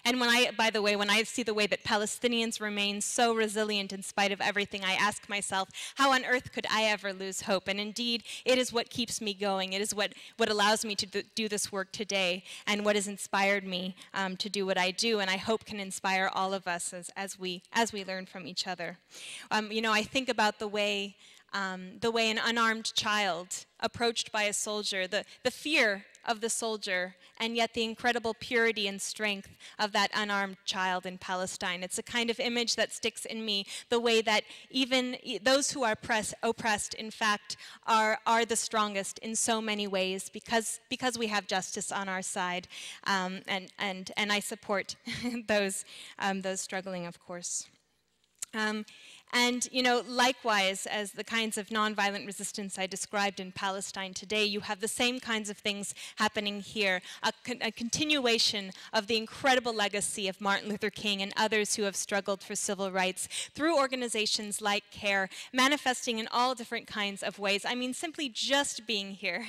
And when I, by the way, when I see the way that Palestinians remain so resilient in spite of everything, I ask myself, how on earth could I ever lose hope? And indeed, it is what keeps me going. It is what allows me to do this work today, and what has inspired me to do what I do, and I hope can inspire all of us as we learn from each other. You know, I think about the way an unarmed child approached by a soldier, the fear of the soldier, and yet the incredible purity and strength of that unarmed child in Palestine. It's a kind of image that sticks in me, the way that even those who are oppressed, in fact, are the strongest in so many ways, because we have justice on our side, and I support those struggling, of course. And, you know, likewise, as the kinds of nonviolent resistance I described in Palestine today, you have the same kinds of things happening here, a continuation of the incredible legacy of Martin Luther King and others who have struggled for civil rights through organizations like CAIR, manifesting in all different kinds of ways. I mean, simply just being here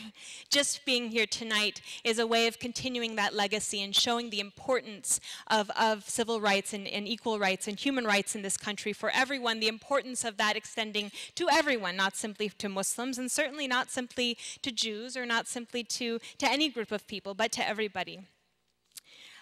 tonight is a way of continuing that legacy and showing the importance of civil rights and equal rights and human rights in this country for everyone, the importance of that extending to everyone, not simply to Muslims, and certainly not simply to Jews, or not simply to any group of people, but to everybody.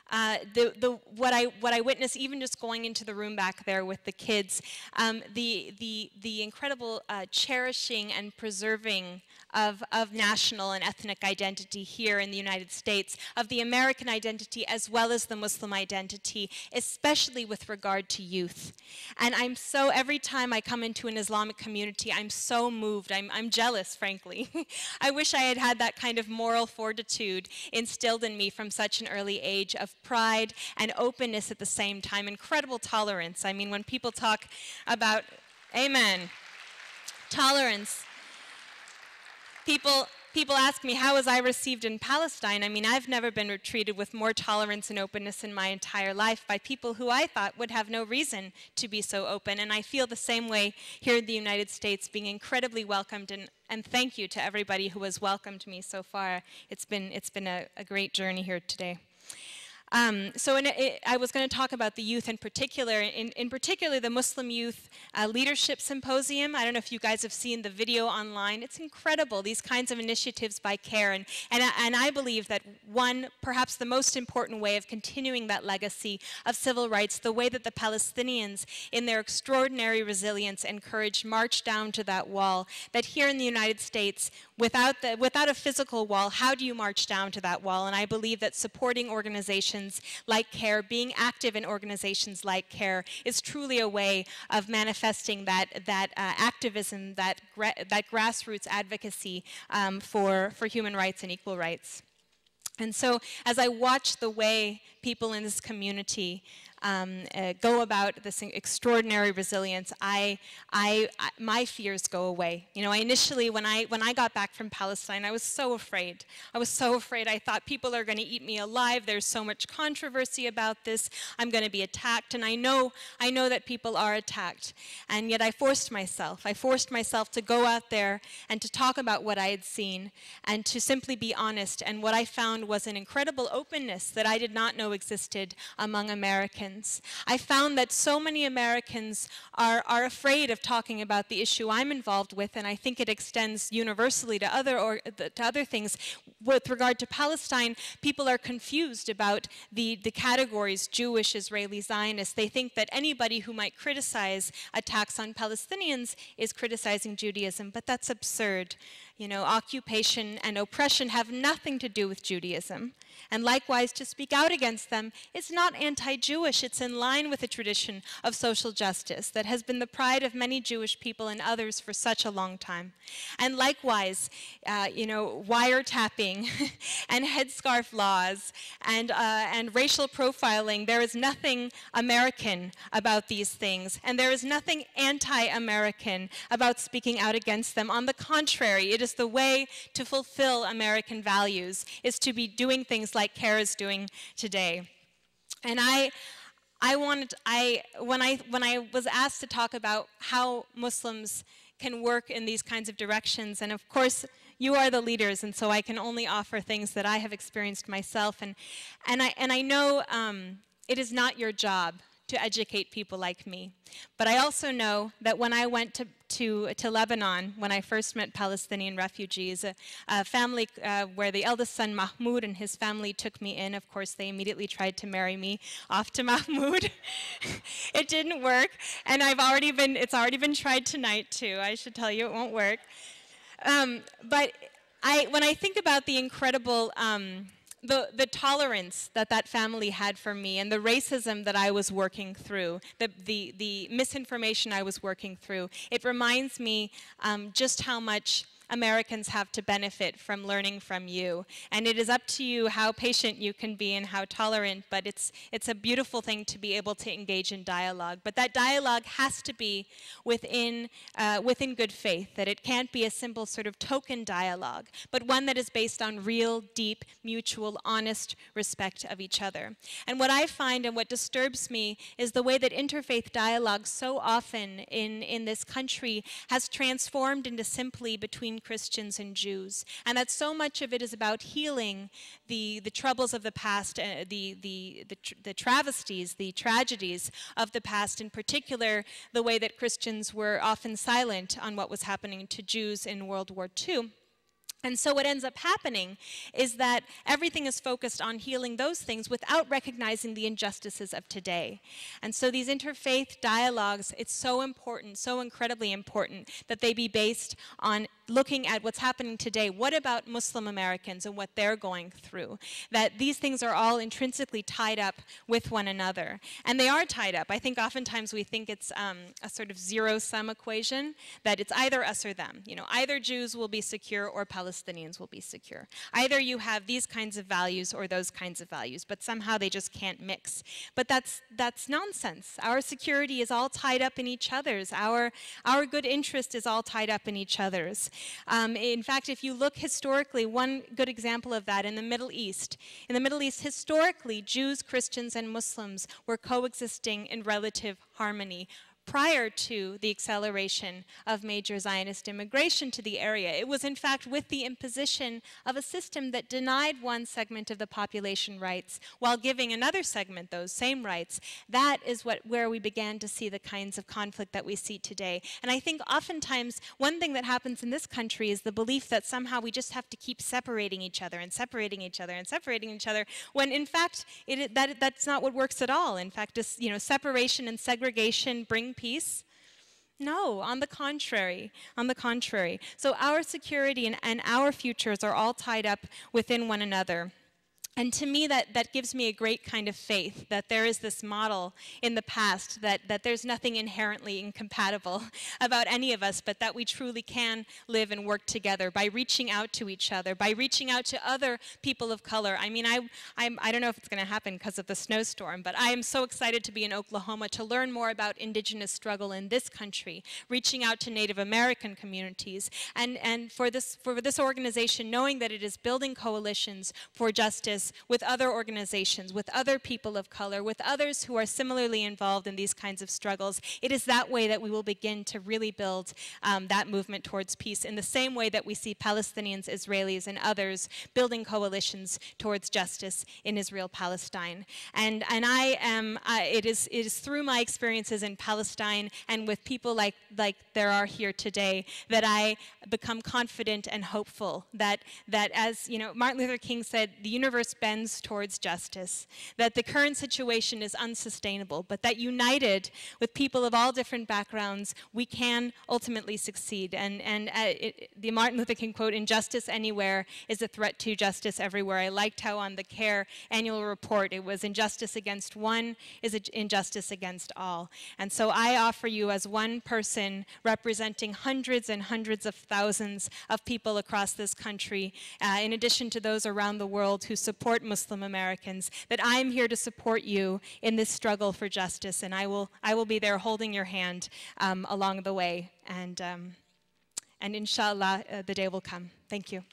What I witnessed, even just going into the room back there with the kids, the incredible cherishing and preserving of national and ethnic identity here in the United States, of the American identity as well as the Muslim identity, especially with regard to youth. And I'm so, every time I come into an Islamic community, I'm so moved. I'm jealous, frankly. I wish I had had that kind of moral fortitude instilled in me from such an early age, of pride and openness at the same time, incredible tolerance. I mean, when people talk about, amen, tolerance, people ask me, how was I received in Palestine? I mean, I've never been treated with more tolerance and openness in my entire life by people who I thought would have no reason to be so open. And I feel the same way here in the United States, being incredibly welcomed, and thank you to everybody who has welcomed me so far. It's been a great journey here today. I was going to talk about the youth in particular, in particular the Muslim Youth Leadership Symposium. I don't know if you guys have seen the video online. It's incredible, these kinds of initiatives by CAIR, and I believe that one, perhaps the most important way of continuing that legacy of civil rights, the way that the Palestinians, in their extraordinary resilience and courage, marched down to that wall, that here in the United States, without a physical wall, how do you march down to that wall? And I believe that supporting organizations like CAIR, being active in organizations like CAIR, is truly a way of manifesting that activism, that grassroots advocacy for human rights and equal rights. And so, as I watch the way people in this community go about this extraordinary resilience, my fears go away. You know, initially when I got back from Palestine, I was so afraid. I was so afraid. I thought people are going to eat me alive. There's so much controversy about this. I'm going to be attacked, and I know that people are attacked. And yet I forced myself to go out there and to talk about what I had seen and to simply be honest. And what I found was an incredible openness that I did not know existed among Americans. I found that so many Americans are afraid of talking about the issue I'm involved with, and I think it extends universally to other things. With regard to Palestine, people are confused about the categories Jewish, Israeli, Zionist. They think that anybody who might criticize attacks on Palestinians is criticizing Judaism, but that's absurd. You know, occupation and oppression have nothing to do with Judaism. And likewise, to speak out against them is not anti-Jewish. It's in line with a tradition of social justice that has been the pride of many Jewish people and others for such a long time. And likewise, you know, wiretapping and headscarf laws and racial profiling, there is nothing American about these things. And there is nothing anti-American about speaking out against them. On the contrary, it is the way to fulfill American values, is to be doing things like CAIR is doing today. And when I was asked to talk about how Muslims can work in these kinds of directions, and of course you are the leaders, and so I can only offer things that I have experienced myself, and I know it is not your job to educate people like me. But I also know that when I went to Lebanon, when I first met Palestinian refugees, a family where the eldest son, Mahmoud, and his family took me in. Of course, they immediately tried to marry me off to Mahmoud. It didn't work, and it's already been tried tonight too. I should tell you, it won't work. But when I think about the incredible the tolerance that that family had for me and the racism that I was working through, the misinformation I was working through, it reminds me just how much Americans have to benefit from learning from you. And it is up to you how patient you can be and how tolerant, but it's a beautiful thing to be able to engage in dialogue. But that dialogue has to be within good faith, that it can't be a simple sort of token dialogue, but one that is based on real, deep, mutual, honest respect of each other. And what I find and what disturbs me is the way that interfaith dialogue so often in this country has transformed into simply between Christians and Jews, and that so much of it is about healing the troubles of the past, the travesties, the tragedies of the past, in particular the way that Christians were often silent on what was happening to Jews in World War II. And so what ends up happening is that everything is focused on healing those things without recognizing the injustices of today. And so these interfaith dialogues, it's so important, so incredibly important, that they be based on looking at what's happening today. What about Muslim Americans and what they're going through? That these things are all intrinsically tied up with one another. And they are tied up. I think oftentimes we think it's a sort of zero-sum equation, that it's either us or them. You know, either Jews will be secure or Palestinians will be secure. Either you have these kinds of values or those kinds of values, but somehow they just can't mix. But that's nonsense. Our security is all tied up in each other's. Our good interest is all tied up in each other's. In fact, if you look historically, one good example of that in the Middle East. In the Middle East, historically, Jews, Christians, and Muslims were coexisting in relative harmony prior to the acceleration of major Zionist immigration to the area. It was, in fact, with the imposition of a system that denied one segment of the population rights while giving another segment those same rights. That is where we began to see the kinds of conflict that we see today. And I think oftentimes one thing that happens in this country is the belief that somehow we just have to keep separating each other and separating each other and separating each other, when in fact that's not what works at all. In fact, separation and segregation bring peace? No, on the contrary, on the contrary. So our security and our futures are all tied up within one another. And to me, that gives me a great kind of faith that there is this model in the past that there's nothing inherently incompatible about any of us, but that we truly can live and work together by reaching out to each other, by reaching out to other people of color. I mean, I don't know if it's going to happen because of the snowstorm, but I am so excited to be in Oklahoma to learn more about indigenous struggle in this country, reaching out to Native American communities, and for this organization, knowing that it is building coalitions for justice with other organizations, with other people of color, with others who are similarly involved in these kinds of struggles. It is that way that we will begin to really build that movement towards peace, in the same way that we see Palestinians, Israelis, and others building coalitions towards justice in Israel-Palestine. And it is through my experiences in Palestine and with people like there are here today that I become confident and hopeful that as Martin Luther King said, the universe bends towards justice, that the current situation is unsustainable, but that united with people of all different backgrounds, we can ultimately succeed. And the Martin Luther King quote, "Injustice anywhere is a threat to justice everywhere." I liked how on the CAIR annual report it was, "Injustice against one is injustice against all." And so I offer you, as one person representing hundreds and hundreds of thousands of people across this country, in addition to those around the world who support Muslim Americans, that I am here to support you in this struggle for justice, and I will be there holding your hand along the way, and inshallah the day will come. Thank you.